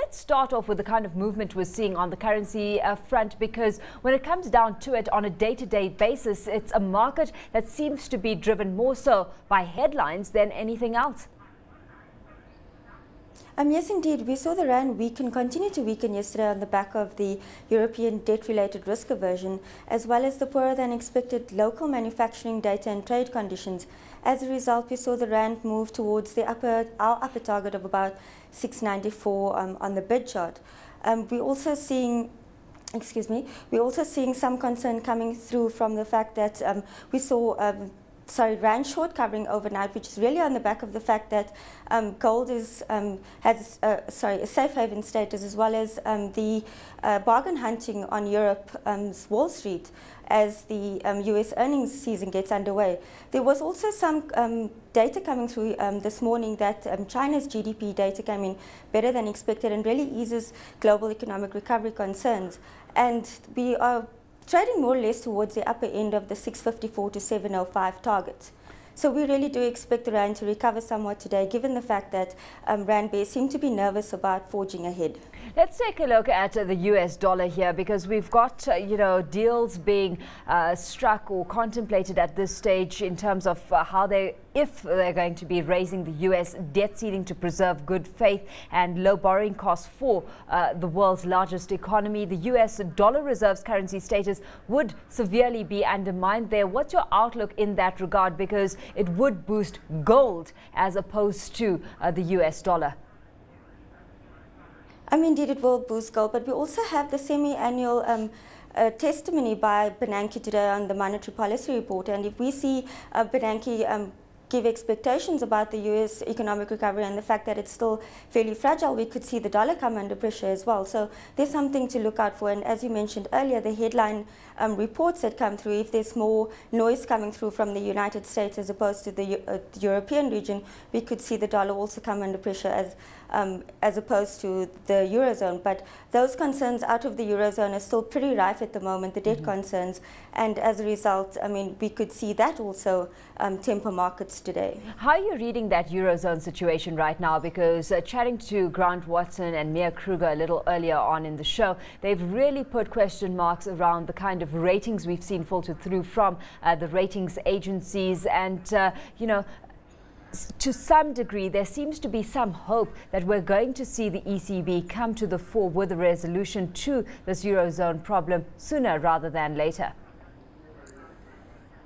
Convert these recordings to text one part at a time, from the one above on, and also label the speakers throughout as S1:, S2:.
S1: let's start off with the kind of movement we're seeing on the currency front, because when it comes down to it on a day-to-day basis, it's a market that seems to be driven more so by headlines than anything else.
S2: Yes, indeed. We saw the rand continue to weaken yesterday on the back of the European debt-related risk aversion, as well as the poorer than expected local manufacturing data and trade conditions. As a result, we saw the rand move towards our upper target of about 694 on the bid chart. We're also seeing some concern coming through from the fact that we saw rand short covering overnight, which is really on the back of the fact that gold has a safe haven status, as well as the bargain hunting on Europe's Wall Street as the US earnings season gets underway. There was also some data coming through this morning that China's GDP data came in better than expected and really eases global economic recovery concerns. And we are trading more or less towards the upper end of the 654 to 705 target. So we really do expect the rand to recover somewhat today, given the fact that rand bears seem to be nervous about forging ahead.
S1: Let's take a look at the US dollar here, because we've got deals being struck or contemplated at this stage in terms of if they're going to be raising the US debt ceiling to preserve good faith and low borrowing costs for the world's largest economy. The US dollar reserves currency status would severely be undermined there. What's your outlook in that regard? Because it would boost gold as opposed to the US dollar.
S2: Indeed, it will boost gold, but we also have the semi-annual testimony by Bernanke today on the monetary policy report. And if we see Bernanke give expectations about the US economic recovery and the fact that it's still fairly fragile, we could see the dollar come under pressure as well. So there's something to look out for. And as you mentioned earlier, the headline reports that come through, if there's more noise coming through from the United States as opposed to the European region, we could see the dollar also come under pressure as opposed to the Eurozone. But those concerns out of the Eurozone are still pretty rife at the moment, the debt concerns. And as a result, we could see that also temper markets today.
S1: How are you reading that Eurozone situation right now? Because chatting to Grant Watson and Mia Kruger a little earlier on in the show, they've really put question marks around the kind of ratings we've seen filter through from the ratings agencies. And, to some degree, there seems to be some hope that we're going to see the ECB come to the fore with a resolution to this Eurozone problem sooner rather than later.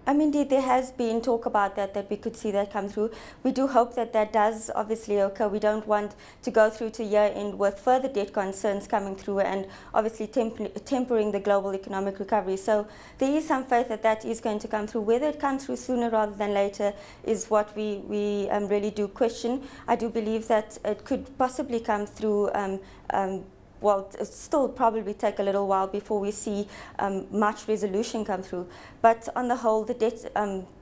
S2: Indeed, there has been talk about that we could see that come through. We do hope that that does obviously occur. We don't want to go through to year end with further debt concerns coming through and obviously tempering the global economic recovery. So there is some faith that that is going to come through. Whether it comes through sooner rather than later is what we really do question. I do believe that it could possibly come through well, it'll still probably take a little while before we see much resolution come through. But on the whole, the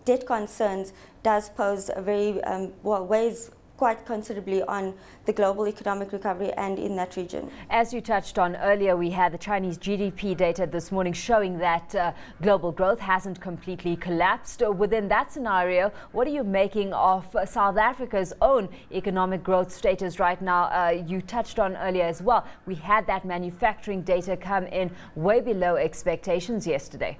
S2: debt concerns does pose a very, weighs quite considerably on the global economic recovery and in that region.
S1: As you touched on earlier, we had the Chinese GDP data this morning showing that global growth hasn't completely collapsed. Within that scenario, what are you making of South Africa's own economic growth status right now? You touched on earlier as well. We had that manufacturing data come in way below expectations yesterday.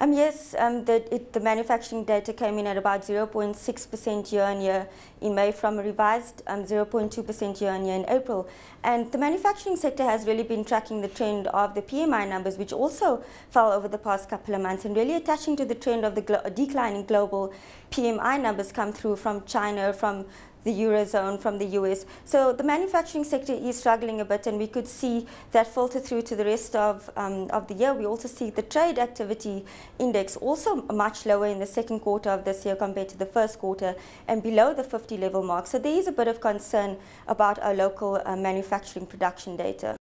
S2: Yes, the manufacturing data came in at about 0.6% year-on-year in May from a revised 0.2% year-on-year in April. And the manufacturing sector has really been tracking the trend of the PMI numbers, which also fell over the past couple of months, and really attaching to the trend of the declining global PMI numbers come through from China, from the Eurozone, from the US. So the manufacturing sector is struggling a bit, and we could see that filter through to the rest of the year. We also see the trade activity index also much lower in the second quarter of this year compared to the first quarter, and below the 50 level mark. So there is a bit of concern about our local manufacturing production data.